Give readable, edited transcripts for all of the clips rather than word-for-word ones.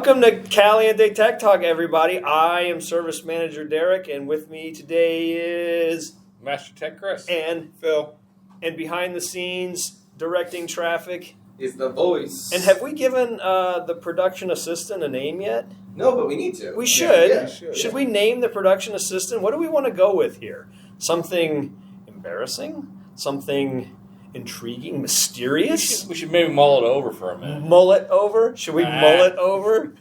Welcome to Caliente Tech Talk, everybody. I am Service Manager Derek, and with me today is Master Tech Chris and Phil. And behind the scenes, directing traffic is the voice. And have we given the production assistant a name yet? No, but we need to. We should. Yeah, Should we name the production assistant? What do we want to go with here? Something embarrassing? Something intriguing? Mysterious? We should maybe mull it over for a minute. Mull it over? Should we mull it over?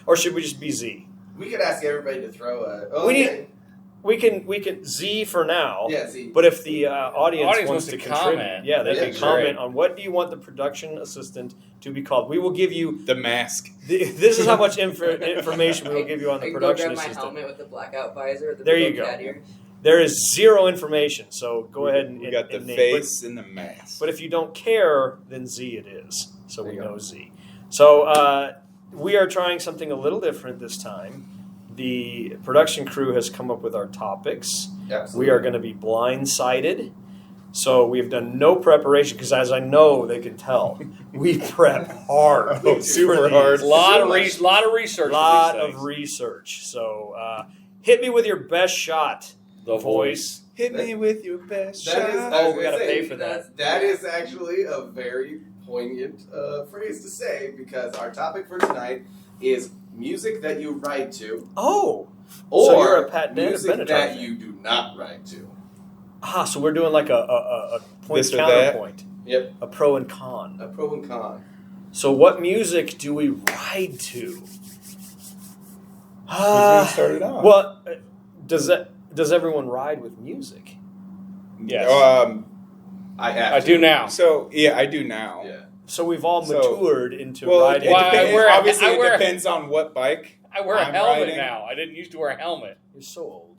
Or should we just be Z? We could ask everybody to throw a... We can Z for now. Yeah, Z. But if the audience wants to comment, they can comment on what do you want the production assistant to be called. We will give you the mask. This is how much information we will give you on the production assistant. I can go grab my helmet with the blackout visor. There you go. There is zero information, so go ahead and we got the name. face and the mask. But if you don't care, then Z it is. So we know Z. So we are trying something a little different this time. The production crew has come up with our topics. Absolutely. We are going to be blindsided. So we've done no preparation because, as I know they can tell, we prep hard. Super hard. A lot of research. Lot of research. So hit me with your best shot. The voice. Hit me with your best shot. We got to pay for that. That is actually a very poignant phrase to say because our topic for tonight is music that you ride to. Oh. Or so you're a Pat music that you do not ride to. So we're doing like a point counterpoint. Yep. A pro and con. A pro and con. So what music do we ride to? Who's going to start it off? Well, does everyone ride with music? Yes. I do now. So, yeah, I do now. Yeah. So we've all matured into well, riding. It depends on what bike. I wear a helmet now. I didn't used to wear a helmet. You're so old.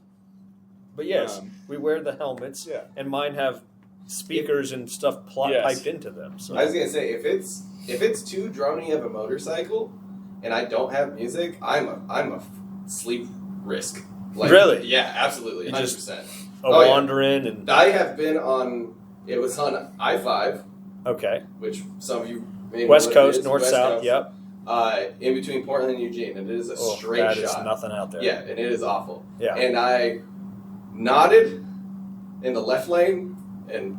But yes, we wear the helmets, and mine have speakers and stuff piped into them. So I was gonna say if it's too drony of a motorcycle, and I don't have music, I'm a sleep risk. Like, really? Yeah, absolutely, 100%. Just wandering and I have been on. It was on I-5. Okay. Which some of you may West know Coast, North South. Yep. In between Portland and Eugene, and it is a straight that shot. Is nothing out there. Yeah, and it is awful. Yeah. And I nodded in the left lane and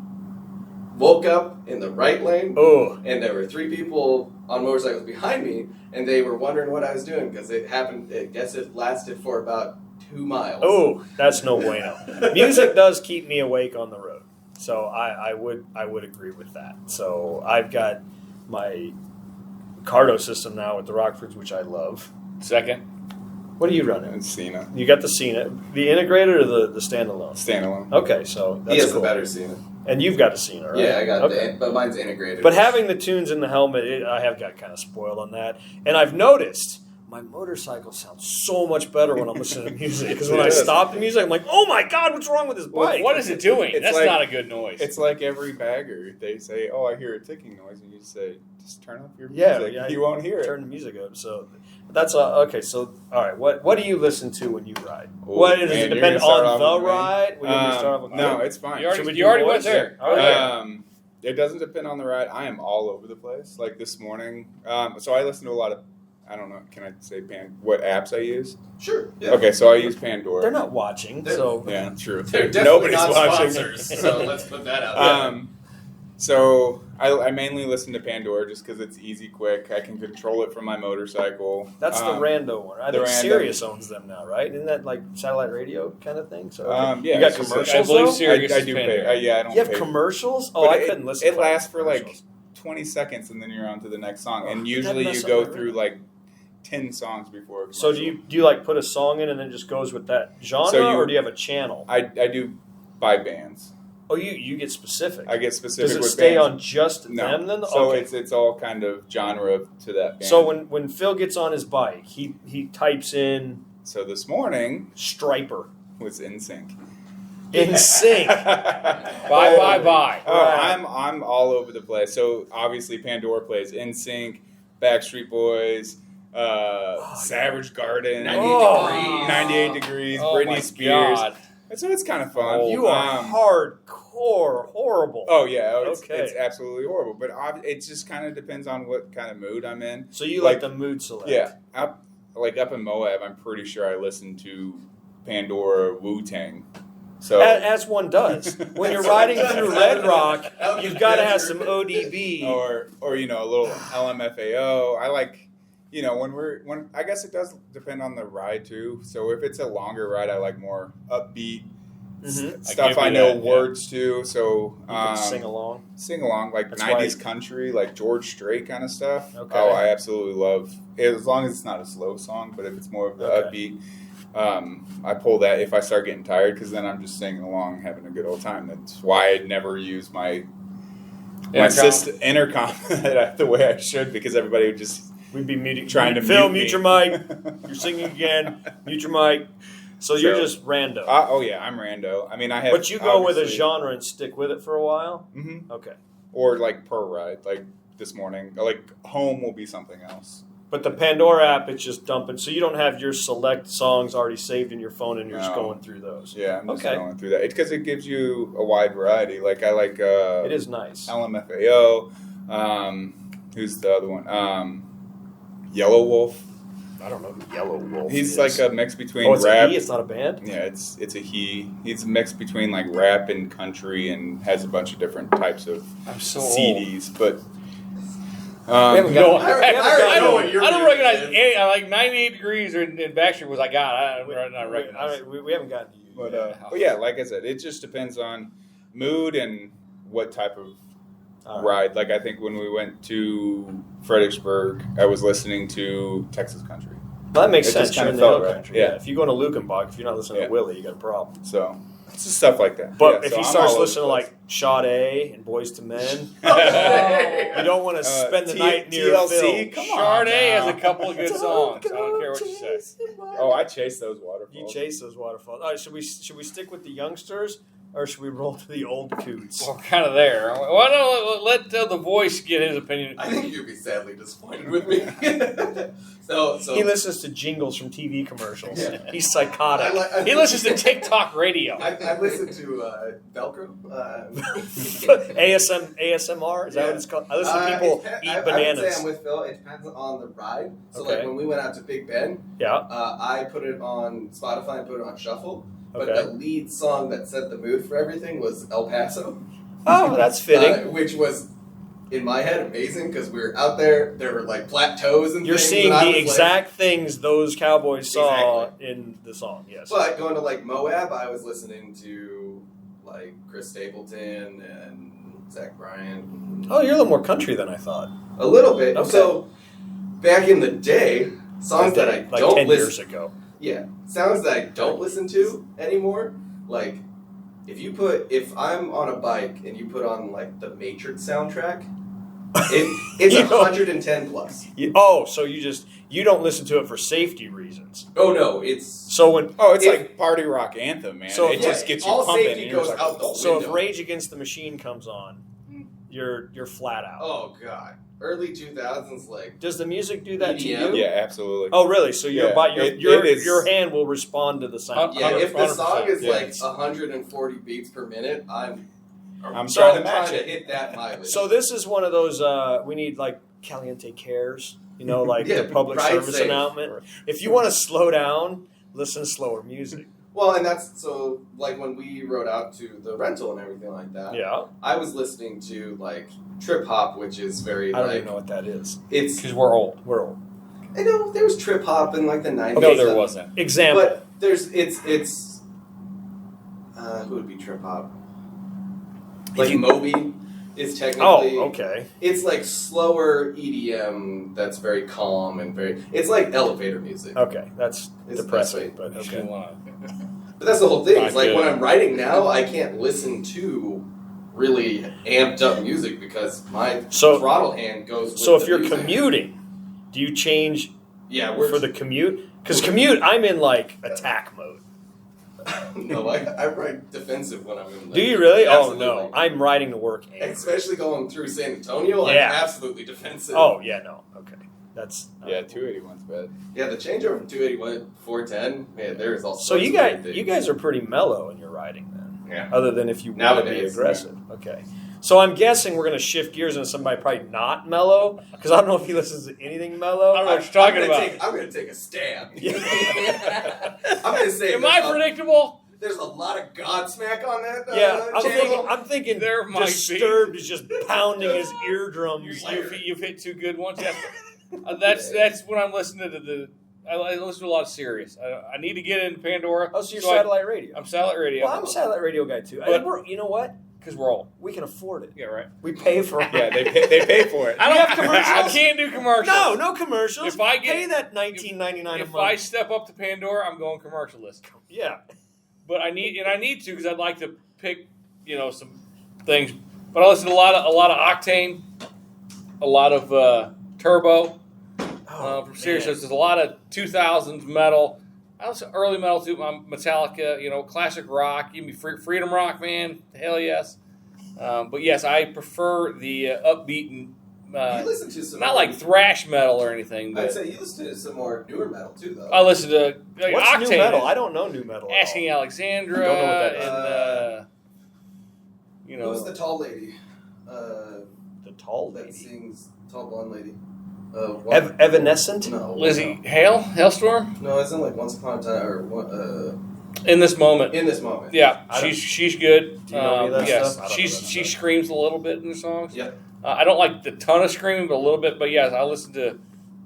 woke up in the right lane. Oh. And there were 3 people on motorcycles behind me, and they were wondering what I was doing because it happened. I guess it lasted for about 2 miles. Oh, that's no bueno. Music does keep me awake on the road, so I would agree with that. So I've got my Cardo system now with the Rockfords, which I love. Second. What are you running? It's Cena. You got the Cena, the integrated or the standalone? Standalone. Okay, so that's he has cool. the better Cena. And you've got a Cena, right? Yeah, I got but mine's integrated. But having the tunes in the helmet, I have got kind of spoiled on that. And I've noticed my motorcycle sounds so much better when I'm listening to music. Because when I stop the music, I'm like, oh my God, what's wrong with this bike? What is it doing? It's That's like, not a good noise. It's like every bagger. They say, oh, I hear a ticking noise. And you say, just turn up your music. Yeah, you won't hear it. Turn the music up. So that's okay. So, all right, what do you listen to when you ride? Ooh, What does it depend on the ride? No, it's fine. You already went there. All right. It doesn't depend on the ride. I am all over the place. Like this morning. So I listen to a lot of, I don't know, can I say what apps I use? Sure. Yeah. Okay, so I use Pandora. They're not watching, so yeah, true. They're definitely Nobody's not watching. sponsors, so let's put that out there. So I mainly listen to Pandora just because it's easy, quick. I can control it from my motorcycle. That's the rando one. I think Sirius owns them now, right? Isn't that like satellite radio kind of thing? So yeah, you got commercials. I believe though? Sirius I do pay. I don't. You have pay. commercials? Oh, But I couldn't listen. It lasts for like 20 seconds, and then you're on to the next song. And usually you go through like 10 songs before. So do you like put a song in and then just goes with that genre, or do you have a channel? I do by bands. Oh, you get specific. I get specific. Does it with stay bands. on just them then? So okay. it's all kind of genre to that band. So when Phil gets on his bike, he types in. So this morning, Striper was In Sync. In Sync. Bye. I'm all over the place. So obviously Pandora plays In Sync, Backstreet Boys, Savage Garden, 98 98 Degrees, Oh Britney my Spears. God. So it's kind of fun. You are hardcore. horrible. Oh yeah, it's absolutely horrible. But it just kind of depends on what kind of mood I'm in. So you like the mood select? Yeah, up in Moab, I'm pretty sure I listen to Pandora, Wu-Tang. So as one does. When you're riding through Red Rock, you've got to have some ODB or a little LMFAO. I like, when I guess it does depend on the ride too. So if it's a longer ride, I like more upbeat stuff I know words to. So you can sing along like That's 90s country, like George Strait kind of stuff. Okay. Oh, I absolutely love it, as long as it's not a slow song. But if it's more of the upbeat. I pull that if I start getting tired, because then I'm just singing along, having a good old time. That's why I never use my intercom the way I should, because everybody would just trying to Phil, mute mute your mic. You're singing again. Mute your mic. So you're just rando. Oh yeah, I'm rando. I mean, I have. But you go with a genre and stick with it for a while. Mm-hmm. Okay. Or like per ride, like this morning, like home will be something else. But the Pandora app, it's just dumping. So you don't have your select songs already saved in your phone, and you're just going through those. Yeah, I'm just going through that. It's because it gives you a wide variety. Like I like. It is nice. LMFAO. Who's the other one? Yellow Wolf. I don't know who Yellow Wolf He's is. like a mix between it's rap. a he? It's not a band? Yeah, it's a he. He's a mix between like rap and country, and has a bunch of different types of CDs. Old. But I don't recognize is. any. Like 98 Degrees in Backstreet was I got. I don't recognize. We haven't gotten to you. But yeah, like I said, it just depends on mood and what type of All ride. Like I think when we went to Fredericksburg, I was listening to Texas country. Well, that makes It sense. just You're kinda in the felt hill right. country. Yeah. If you go to Lukenbach, if you're not listening Yeah. to Willie, you got a problem. So it's just stuff like that. But Yeah, if so he I'm starts all over listening to the place. like Sade and Boys to Men, you don't want to spend the T- night near TLC? Phil. Come on. Sade now. has a couple of good songs. I don't care what you say. Oh, I chase those waterfalls. You chase those waterfalls. All right, should we stick with the youngsters, or should we roll to the old coots? We're kind of there. Why don't let the voice get his opinion? I think you'd be sadly disappointed with me. so He listens to jingles from TV commercials. Yeah. He's psychotic. He listens to TikTok radio. I listen to Velcro. ASMR? Is that what it's called? I listen to people eat I would bananas. say I'm with Phil. It depends on the ride. So Okay. like when we went out to Big Ben, Yeah. I put it on Spotify and put it on shuffle. But Okay. the lead song that set the mood for everything was El Paso. Oh, that's fitting. Which was, in my head, amazing because we were out there. There were like plateaus and You're things. seeing and I the was exact things those cowboys saw Exactly. in the song. Yes. But going to like Moab, I was listening to like Chris Stapleton and Zach Bryan. Oh, you're a little more country than I thought. A little bit. Okay. So back in the day, songs that I like don't 10 listen. years ago. Yeah, songs that I don't listen to anymore. Like if I'm on a bike and you put on like the Matrix soundtrack, it's You don't- 110 plus. So you don't listen to it for safety reasons. Oh no, it's So when It's If- like party rock anthem, man. So it yeah, just gets you all pumping. safety And you're goes just like, out the so if window. Rage Against the Machine comes on, you're flat out. Oh god, early 2000s like Does the music do that to EDM? you? yeah, absolutely. Oh, really? So your Yeah, your it is- your hand will respond to the sound. yeah. If the 100%, song is yeah. like 140 beats per minute, I'm I'm So- trying to match it. hit that mileage. So this is one of those we need like Caliente cares, like Yeah, the public ride service safe. announcement. If you want to slow down, listen to slower music. Well, and that's so like when we rode out to the rental and everything like that. Yeah, I was listening to like trip hop, which is very I don't like even know what that is. it's. Because we're old. We're old. I know there was trip hop in like the 90s. No, there wasn't. Example. But there's it's. Who would be trip hop? Like Moby is technically. okay. It's like slower EDM that's very calm and very. It's like elevator music. Okay, that's It's depressing, that way. but You okay. wanna- But that's the whole thing. Not It's like good. when I'm writing now, I can't listen to really amped up music because my So- throttle hand goes. With So if the you're music. commuting, do you change yeah, we're for the commute? Because commute, I'm in like attack mode. no, I write defensive when I'm in. Do you really? Oh Absolutely. no, I'm riding to work angry. Especially going through San Antonio, Yeah. I'm absolutely defensive. Oh yeah, no, okay, that's Yeah, 281's bad. yeah, the changeover from 281 to 410. Yeah, there is also. So you guys are pretty mellow in your riding then. Yeah. Other than if you want to be Nowadays, aggressive. Okay. So I'm guessing we're going to shift gears into somebody probably not mellow, because I don't know if he listens to anything mellow. I don't know what you're talking about. I'm going to take a stand. Yeah. I'm going to say. Am I predictable? There's a lot of Godsmack on that. Yeah, channel. I'm thinking There might Disturbed is just pounding his eardrums. You've hit two good ones. Yeah. That's when I'm listening to I listen to a lot of Sirius. I need to get into Pandora. Oh, so you're satellite radio. I'm satellite radio. Well, I'm a satellite radio guy too. You know what? Because we're old. We can afford it. Yeah, right. We pay for it. Yeah, they pay for it. I don't have commercials? I can't do commercials. No commercials. If I pay that $19.99 a month. If I step up to Pandora, I'm going commercialless. Yeah. But I need to because I'd like to pick some things. But I listen to a lot of Octane, a lot of Turbo. From Sirius, there's a lot of 2000s metal. I listen to early metal too. Metallica, classic rock. Give me freedom rock, man. Hell yes. But yes, I prefer the upbeat and you listen to some not like thrash metal or anything. But I'd say you listen to some more newer metal too, though. I listen to what's Octane. new metal? I don't know new metal. Asking Alexandra. Don't know what that is. And who's the tall lady? The tall That lady. sings, tall blonde lady. Evanescent? No. Lizzie Hale, Hailstorm. No, it's in like Once Upon a Time or In this moment. In this moment. Yeah, she's good. Do you know any of that yes, stuff? I don't know that she stuff. screams a little bit in the songs. Yeah. I don't like the ton of screaming, but a little bit. But yes, I listen to.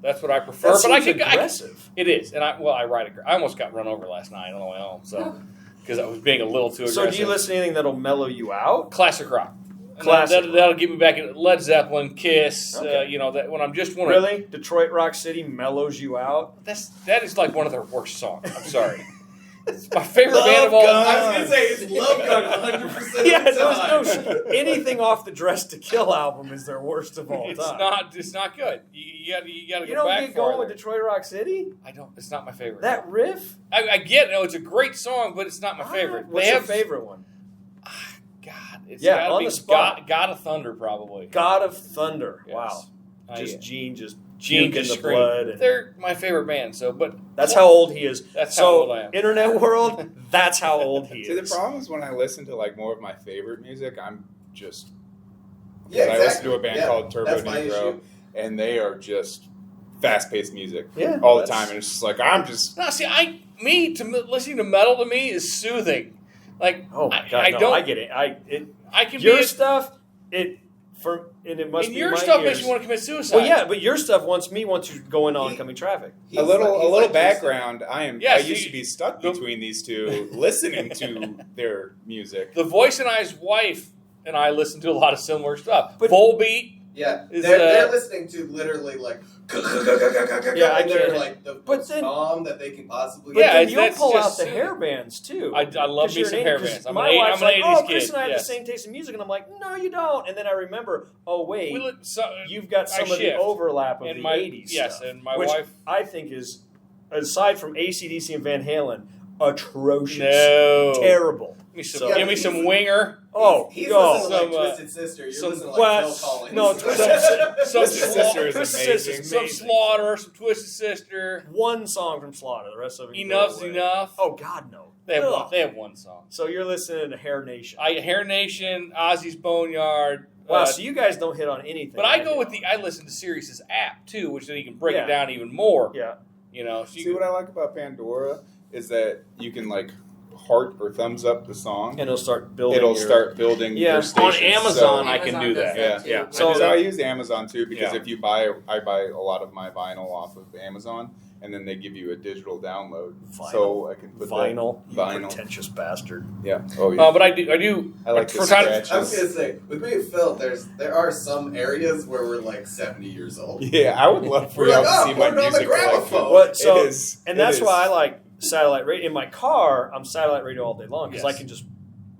That's what I prefer. That but seems aggressive. it is, and I write. I almost got run over last night on the way home, so because I was being a little too aggressive. So do you listen to anything that'll mellow you out? Classic rock. And Classic that'll get me back in Led Zeppelin, Kiss. Okay. That when I'm just want to. Really? Detroit Rock City mellows you out? That is like one of their worst songs. I'm sorry. It's my favorite band of all time. I was gonna say it's Love Gun 100% Yeah, of the time. there's no anything off the Dress to Kill album is their worst of all time. It's not good. You got to You go don't back get going farther. with Detroit Rock City? I don't. It's not my favorite. That riff? I get it. It's a great song, but it's not my favorite. What's your favorite one? God, it's Yeah, gotta on be the spot. God of Thunder, probably. God of Thunder. Yes. Wow. Yeah. Gene Gene puke in just the screamed. blood. And They're my favorite band. So, but that's how old he is. That's so, how old I am. internet world, that's how old he See, the is. problem is when I listen to like more of my favorite music, I'm just Yeah, I exactly. listen to a band called Turbo That's my Negro, issue. and they are just fast-paced music Yeah, all the that's- time, and it's just like I'm just no, see, listening to metal to me is soothing. Like, Oh my God! I no, don't. I get it. I can Your be. stuff, it must And be your my stuff ears. makes you want to commit suicide. Well, yeah, but your stuff wants you going on oncoming traffic. a little like background. I Yes, used to be stuck the- between these two, listening to their music. The Voice and I's wife and I listen to a lot of similar stuff. But- Volbeat. Yeah, Is, they're listening to literally like Yeah, I and they're can't. like the But most then- calm that they can possibly. But Yeah, then it's- you'll that's pull out just the silly. hair bands too. I love 'Cause me you're some an hair 80s bands. I'm My an wife's like, 80s "Oh, kid. Chris and I have Yes. the same taste in music," and I'm like, "No, you don't." And then I remember, oh wait, So, you've got some of the shift. overlap of and the my 80s yes, stuff, and my which wife. I think is, aside from AC/DC and Van Halen, atrocious, No, terrible. Give me some Winger. Oh, he's go. listening to like Some, Twisted Sister. You're some listening to like Phil West- Collins. no, Some Twisted Sister is Twisted amazing. Sister's Some amazing. Slaughter, some Twisted Sister. One song from Slaughter, the rest of it. can go Enough's away. enough. Oh God, no. They have Ugh. one song. So you're listening to Hair Nation. Hair Nation, Ozzy's Boneyard. Wow, so you guys don't hit on anything. But I go with I listen to Sirius's app too, which then you can break Yeah. it down even more. Yeah. So See, what I like about Pandora is that you can like heart or thumbs up the song. And it'll start building. It'll start building Yeah. their On stations. Amazon, So, I can do that. Yeah. too. So- So I use Amazon too because Yeah. if you I buy a lot of my vinyl off of Amazon, and then they give you a digital download, Vinyl. so I can put Vinyl, you Vinyl. pretentious bastard. That, yeah. Oh yeah. But I do. I like for the time- scratches. I was gonna say, with me and Phil, there are some areas where we're like 70 years old. Yeah, I would love for We're y'all like, to oh, see put my it on the music gramophone. collection. What? So, It is, and it that's is. why I like satellite radio. In my car, I'm satellite radio all day long because Yes. I can just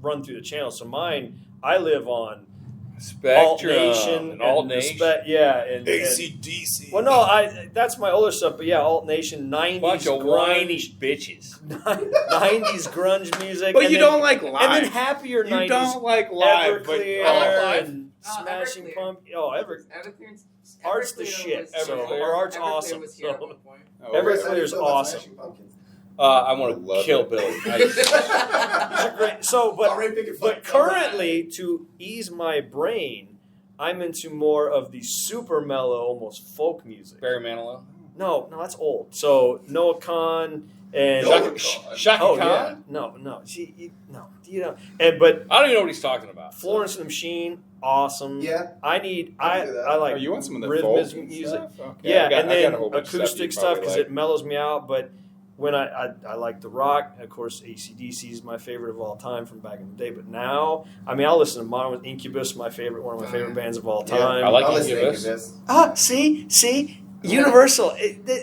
run through the channels. So mine, I live on Spectrum Alt Nation and Alt the Nation. and AC/DC. well, no, that's my older stuff. But yeah, Alt Nation, 90s Bunch of whiny bitches. 90s grunge music. But and you then, don't like live. and then happier you 90s. don't like live. But Everclear I like live. and Oh, Smashing Everclear. Pumpkins. Oh, Everclear's Art's the Everclear shit. was So, Everclear. or Art's Everclear awesome. was here at So, one point. Oh, Every- Chris, how do you Everclear's feel about awesome. Smashing Pumpkins? I want to Love kill it. Billy. It's a great, so, Already picking but fights. currently, to ease my brain, I'm into more of the super mellow, almost folk music. Barry Manilow. No, that's old. So Noah Khan and Noah Shaka oh Khan? yeah, no, you know, but I don't even know what he's talking about. Florence and the Machine, awesome. Yeah. I can do that. like Oh, you want some of the rhythmic folk music. stuff? Okay. Yeah, I got and then a whole bunch of acoustic you stuff probably because like. it mellows me out. But when I like the rock, of course, AC/DC is my favorite of all time from back in the day. But now, I mean, I'll listen to Modern Incubus, one of my favorite bands of all Yeah. time. I like I'll listen to Incubus. See? Universal.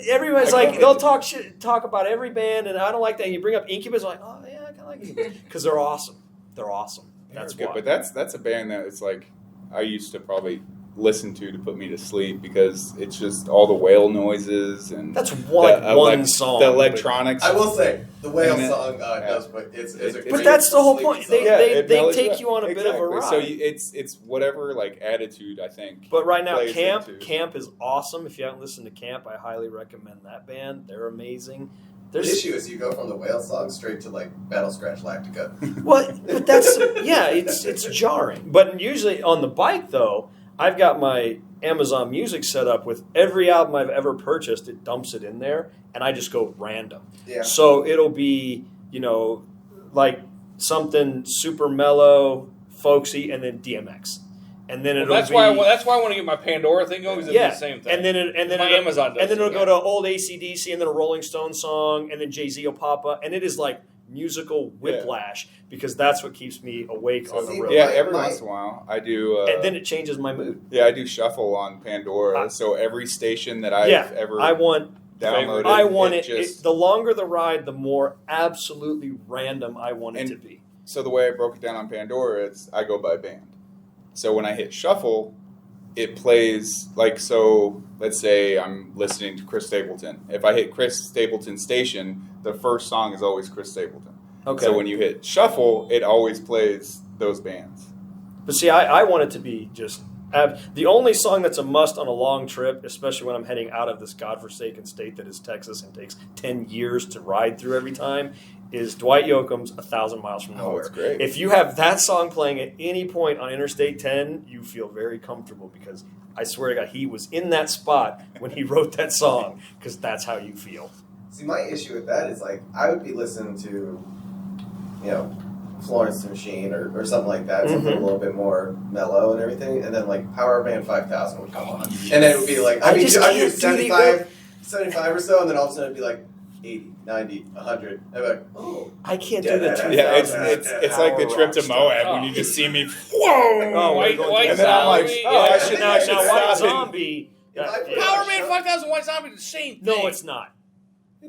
Everybody's I like kinda- they'll talk about every band, and I don't like that. And you bring up Incubus, I'm like, oh yeah, I kind of like Incubus because they're awesome. They're awesome. That's good, why. but that's a band that it's like I used to probably listen to put me to sleep because it's just all the whale noises and That's one song. the electronics. I will say, the whale And it- song does put it's a But great that's the whole sleepy point. song. it They mellows take up. you on a bit of a ride. So it's whatever like attitude I think. But right now, plays Camp into. is awesome. If you haven't listened to Camp, I highly recommend that band. They're amazing. The There's issue is you go from the whale song straight to like Battle Scratch Lactica. well, but that's it's jarring. But usually on the bike though, I've got my Amazon Music set up with every album I've ever purchased. It dumps it in there, and I just go random. Yeah. So it'll be like something super mellow, folksy, and then DMX, and then it'll That's be, why I want to get my Pandora thing going because yeah, it's the same thing. and then my Amazon does and then it, it'll yeah. go to old AC/DC, and then a Rolling Stone song, and then Jay-Z will pop up, and it is like musical whiplash because that's what keeps me awake on the See, road. Yeah, My- every my- once in a while I do. And then it changes my mood. Yeah, I do shuffle on Pandora. So every station that I've Yeah, ever I want downloaded, I want it. just The longer the ride, the more absolutely random I want it And- to be. so the way I broke it down on Pandora is I go by band. So when I hit shuffle, it plays like so. Let's say I'm listening to Chris Stapleton. If I hit Chris Stapleton station, the first song is always Chris Stapleton. Okay. So when you hit shuffle, it always plays those bands. But see, I want it to be just the only song that's a must on a long trip, especially when I'm heading out of this godforsaken state that is Texas and takes 10 years to ride through every time, is Dwight Yoakam's 1,000 Miles from Nowhere. it's great. If you have that song playing at any point on Interstate 10, you feel very comfortable because I swear to God, he was in that spot when he wrote that song because that's how you feel. See, my issue with that is like I would be listening to, Florence and the Machine or something like that, something a little bit more mellow and everything, and then like Power Band 5000 would come on, and then it would be like I'd do can't 75 or so, and then all of a sudden it'd be like 80, 90, 100. I'd be like, oh, I can't do the 2000. Yeah, it's like the power trip rock to stuff. Moab when you just see me. Whoa! Oh, White and then I'm like, Zombie, oh, I yeah. should now I should White stop and- Zombie. If I put Power Man 5000 White Zombie, the same thing. No, it's not.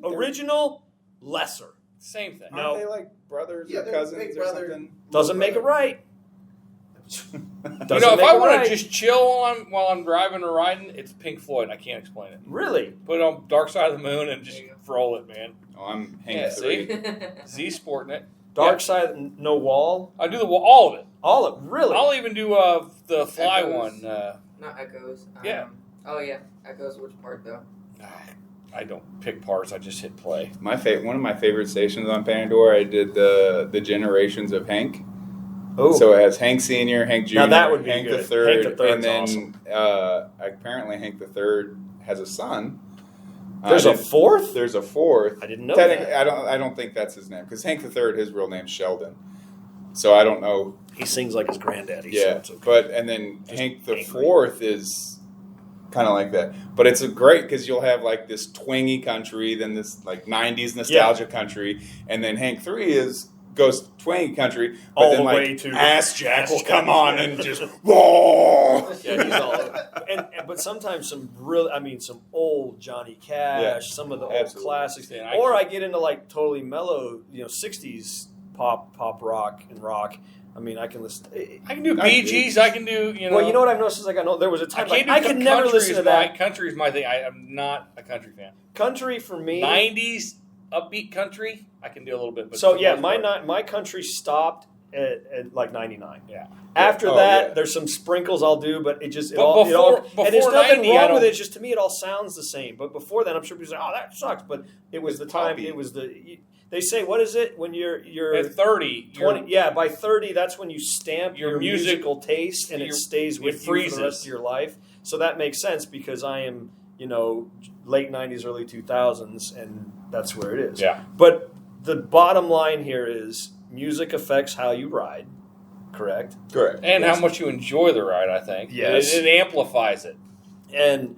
Original, lesser. Same thing. No. Aren't they like brothers Yeah, or they're cousins big or brother. something? Doesn't make it right. You Doesn't know, if make I it want right. to just chill while I'm driving or riding, it's Pink Floyd. I can't explain it. Really? Put it on Dark Side of the Moon and just roll it, man. Oh, I'm Yeah, hanging see? three. Z sporting it. Dark Yeah. Side, no wall. I do all of it. All of really. I'll even do the Fly Echoes. one. Not Echoes. Yeah. Oh yeah, Echoes. Which part though? I don't pick parts. I just hit play. One of my favorite stations on Pandora. I did the Generations of Hank. Oh, So it has Hank Senior, Hank Jr., Now that would be Hank good. the Third, Hank the Third's and then awesome. Apparently Hank the Third has a son. there's a fourth. There's a fourth. I didn't know Technically, that. I don't think that's his name because Hank the Third, his real name's Sheldon. So I don't know. He sings like his granddaddy. so Yeah, it's okay. but and then Just Hank the angry. Fourth is kind of like that. But it's a great because you'll have like this twangy country, then this like '90s nostalgia country, and then Hank Three goes twangy country, but All then the like way to Ass Jack will Ass come Jack. on and just whoa. Yeah, he's all but sometimes some some old Johnny Cash, Yeah, some of the absolutely. old classics, Yeah, or I get into like totally mellow, '60s pop rock and rock. I mean, I can listen. I can do I Bee do. Gees. I can do Well, you know what I've noticed since I got old? There was a I time can't do I could never country listen to is that. Country is my thing. I am not a country fan. Country for me. 90s upbeat country, I can do a little bit. But So for the yeah, most part- my country stopped at like 99. Yeah. After Oh, that, yeah. there's some sprinkles I'll do, but it just But before and there's nothing 90, I wrong with don't- it. Just to me, it all sounds the same. But before then, I'm sure people say, "Oh, that sucks." But it was the time. Poppy. It was the. They say, what is it when you're At 30, 20? Yeah, by 30, that's when you stamp your your music- musical taste, and it stays with you for freezes. the rest of your life. So that makes sense because I am, late 90s, early 2000s, and that's where it is. Yeah. But the bottom line here is music affects how you ride, correct? Correct. And Yes. how much you enjoy the ride, I think. Yes. It amplifies it. And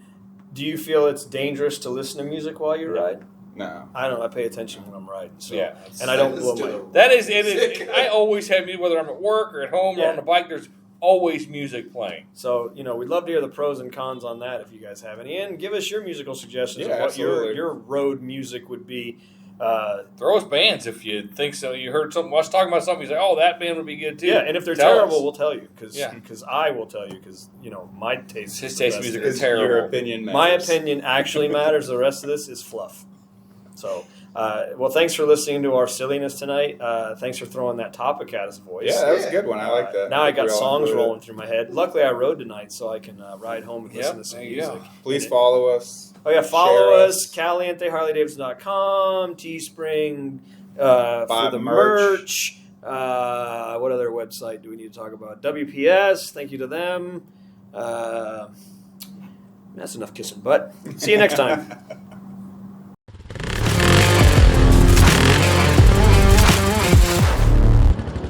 do you feel it's dangerous to listen to music while you ride? No. I don't know. I pay attention when I'm riding. So. Yeah. And I don't Let's blow do my... it. That is, it is. I always have music, whether I'm at work or at home or Yeah. on the bike, there's always music playing. So, we'd love to hear the pros and cons on that if you guys have any. And give us your musical suggestions Yeah, of what absolutely. your road music would be. Throw us bands if you think so. You heard something, I was talking about something, you say, oh, that band would be good too. Yeah, and if they're Tell terrible, us. we'll tell you. Because Yeah. I will tell you because, my taste His is the taste in best music there is is. terrible. Your opinion matters. My opinion actually matters. The rest of this is fluff. So, well, thanks for listening to our silliness tonight. Thanks for throwing that topic at us, voice. Yeah, that was a good one. I like that. Now I got think we all songs enjoyed it. rolling through my head. Luckily, I rode tonight, so I can ride home and listen to some there you music. go. Please follow us. Oh yeah, follow Share us, Caliente, Harley-Davidson.com, Teespring, Buy for the merch. What other website do we need to talk about? WPS, thank you to them. That's enough kissing butt. See you next time.